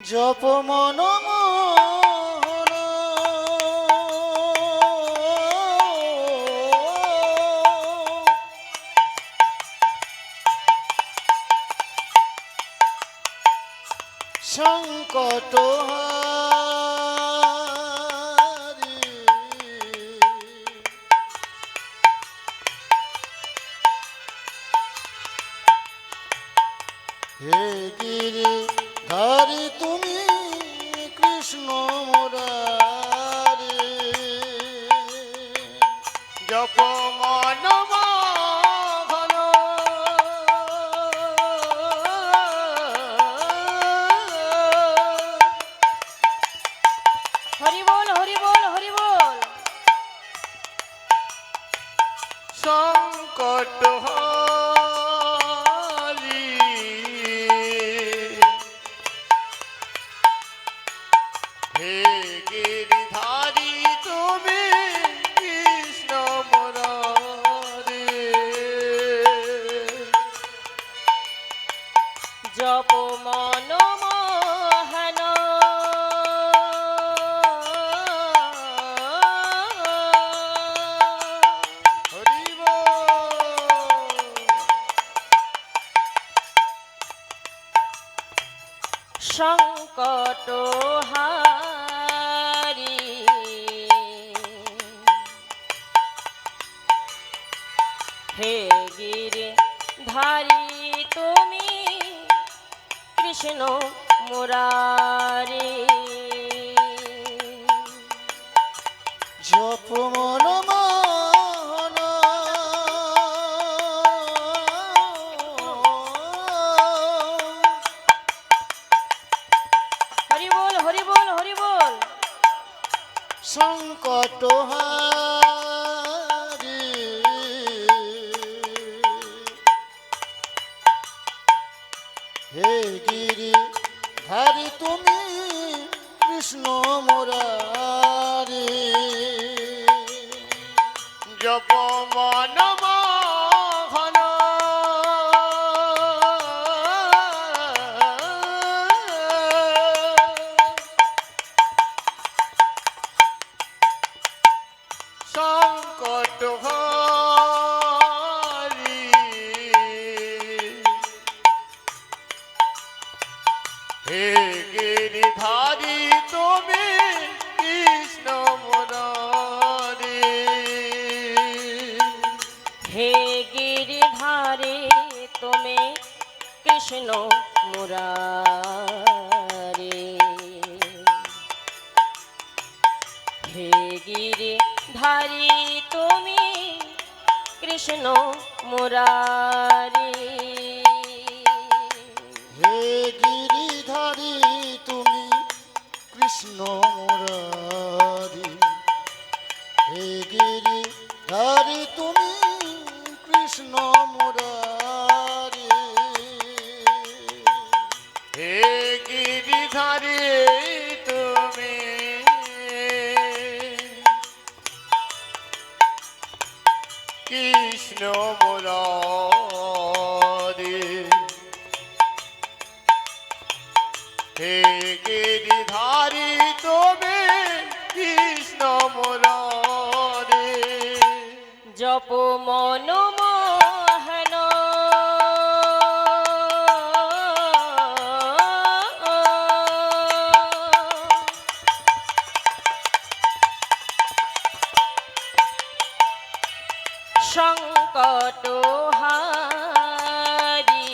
জপ মন মোহন সংকট হারি হে গিরি ধারি তুমি কৃষ্ণ মুরারি জপ মন মোহন হরি বল হরি বল হরি বল। সংকট হারি হে গিরিধারী তুমি কৃষ্ণ মুরারি জপ মন মোহন হরি বল। সংকট হারি হে গিরি ধারি তুমি কৃষ্ণ মুরারি জপ মন মোহন হরি বল হরি বল হরি বল। সংকট হারি হে গিরি ধারি তুমি কৃষ্ণ মুরারি জপ মন মোহন সংকট হারি হে গিরিধারী তুমি কৃষ্ণ মুরারি হে গিরিধারে তুমি কৃষ্ণ মুরারি হে গিরিধারী তুমি কৃষ্ণ মুরারি হে গিরিধারী তুমি কৃষ্ণ মুরারি হে গিরিধারী তুমি কৃষ্ণ মুরারি হে গিরিধারী তুমি কৃষ্ণ মুরারি হে গিরিধারী তুমি কৃষ্ণ মুরারি জপ মন মোহন সংকট হারি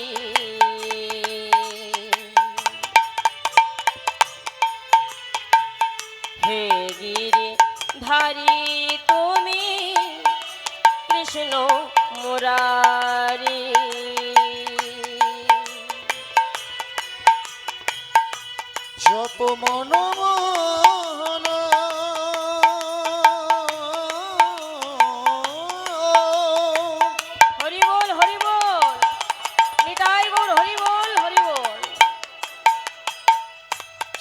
হে গিরি ধারি তুমি কৃষ্ণ মুরারি জপ মন মোহন হরি বল হরি বল। নিতাই গৌর হরি বল হরি বল।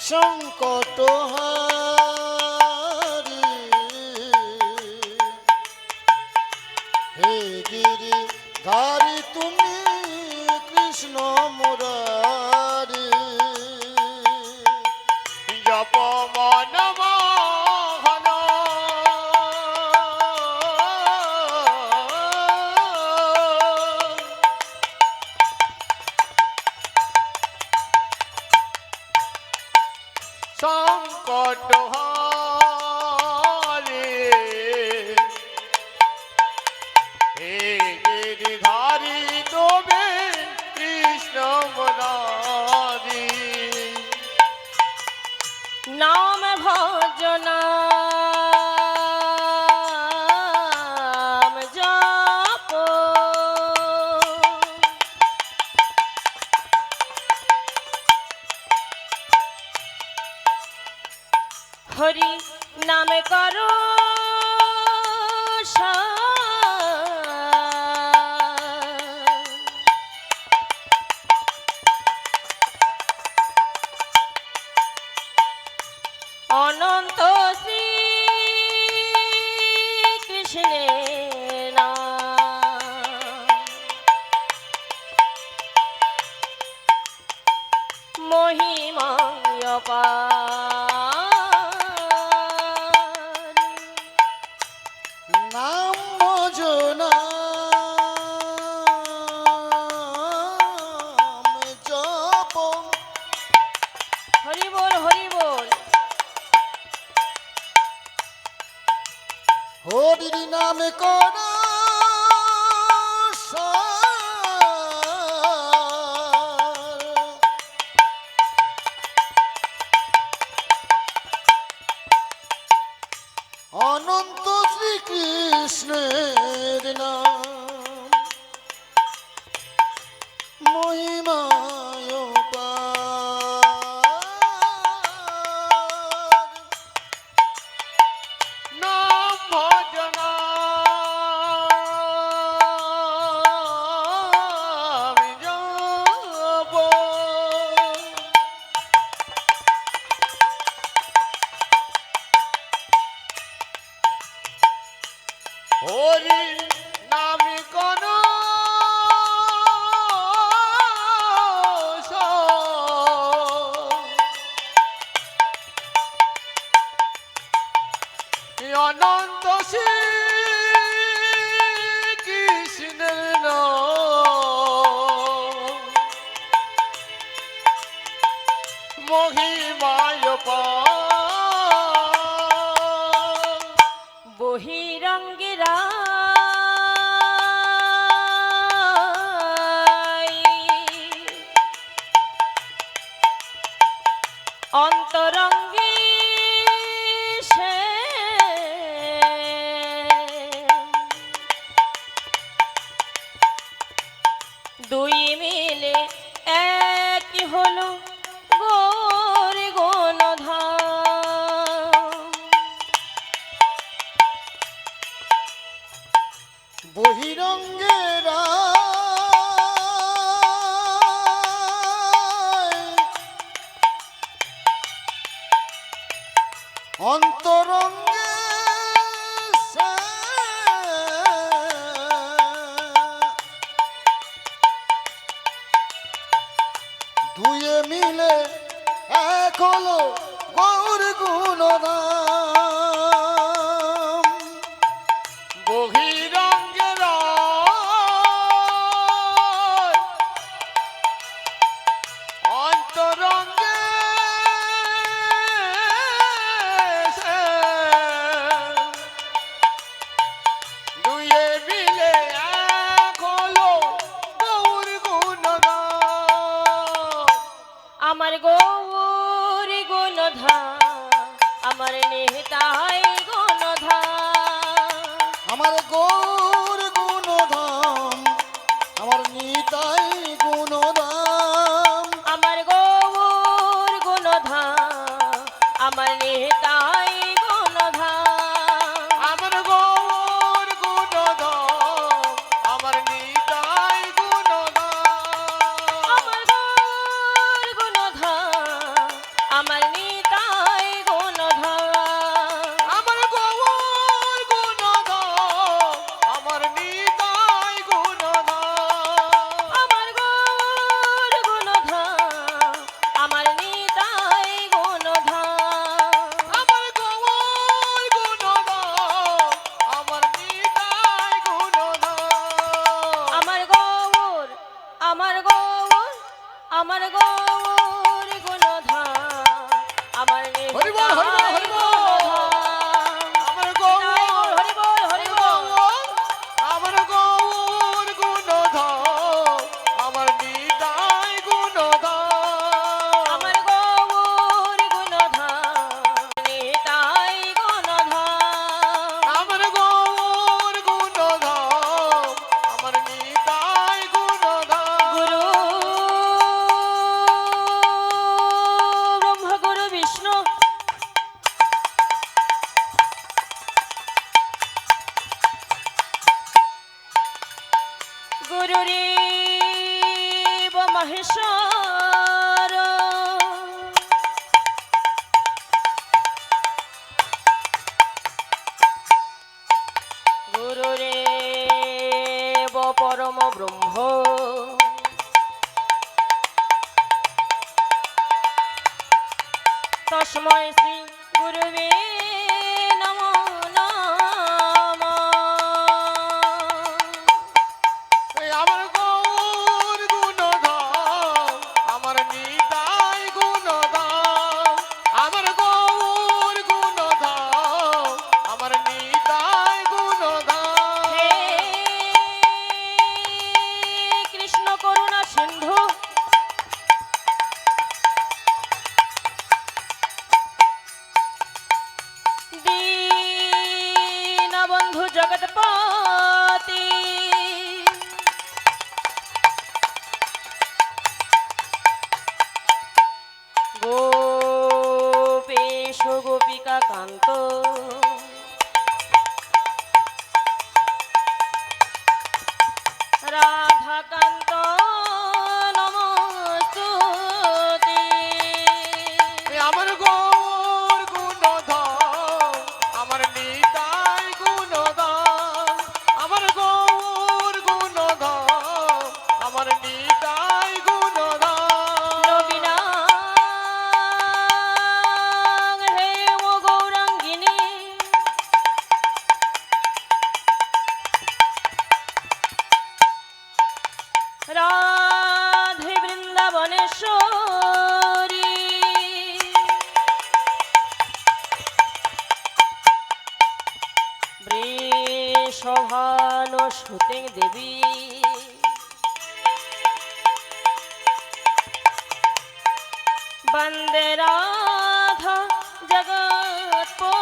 সংকট হারি হে গিরি ধারি তুমি কৃষ্ণ মুরারি সংকট হারে হে গিরিধারী তবে কৃষ্ণ মুরারি নাম ভজনাম জপ হরি নাম করো অনন্ত শ্রী কৃষ্ণের নাম মহিমায় অপার নাম ভজনা জপ হরি বল হরি বল হরির নামে কর অনন্ত শ্রীকৃষ্ণের নাম মহিমায় পার নাম ভজনা জপ হরি নামে কোন অনন্ত শ্রী কৃষ্ণের নাম মহিমায় পার বহিরঙ্গেরা অন্তরঙ্গে সে দুই মিলে এক হলো গৌর গণধাম বহিরঙ্গেরা অন্তরঙ্গে সে দুয়ে মিলে এক হলো গৌর গুণরাম বহিরঙ্গের অন্তরঙ্গে সে দুয়ে মিলে এক হলো গৌর গুণগান আমার গৌর গুণধাম বনেশ্বর গুরুরেব পরম ব্রহ্ম তস্মৈ শ্রী গুরুবে নমো নমঃ। এই আমার গৌর গুণধাম আমার নিতাই গুণধাম আমার গৌর গুণধাম আমার নিতাই গুণধাম হে কৃষ্ণ করুণা সিন্ধু দীনবন্ধু জগৎপতি গোপেশ গোপিকা কান্ত রাধাকান্ত নমস্তুতে। এই আমার গৌর গুণধাম আমার নিতাই গুণধাম আমার গৌর গুণধাম আমার নিতাই গুণধাম নবীনাং হে ও গৌরাঙ্গিনী রাধে বৃন্দাবনেশ্বরী বৃষভানুসুতে দেবী বন্দে রাধা জগৎপশু।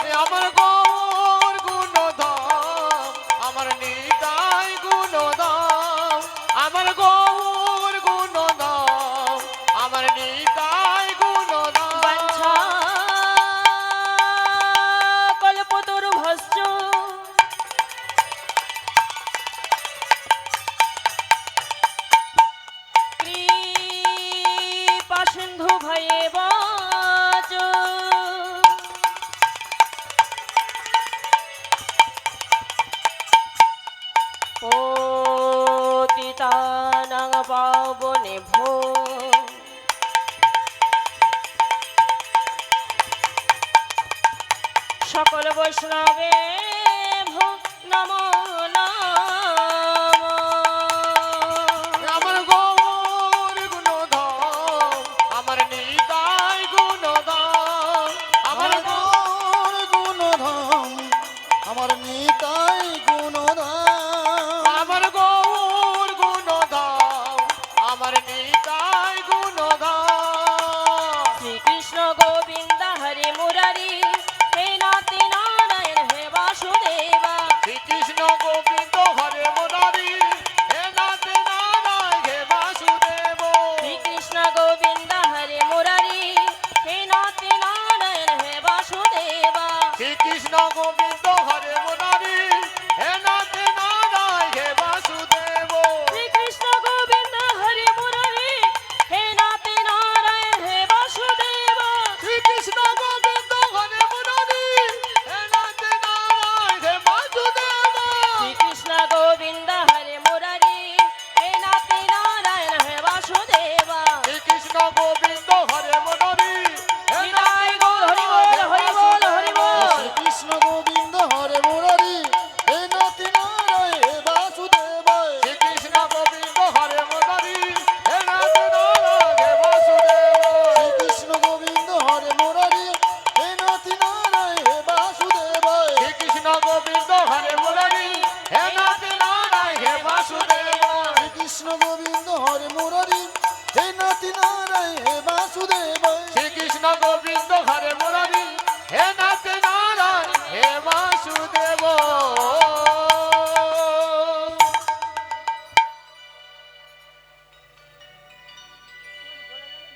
এই আমার গৌর গুণধাম আমার নিতাই গুণধাম আমার গৌর গুণধাম আমার নিতাই গুণধাম বাঞ্ছা কল্পতরুভশ্চ কৃপা সিন্ধু ভয়েব চ। পতিতানাং পাবনেভ্যো সকল বৈষ্ণবে নমো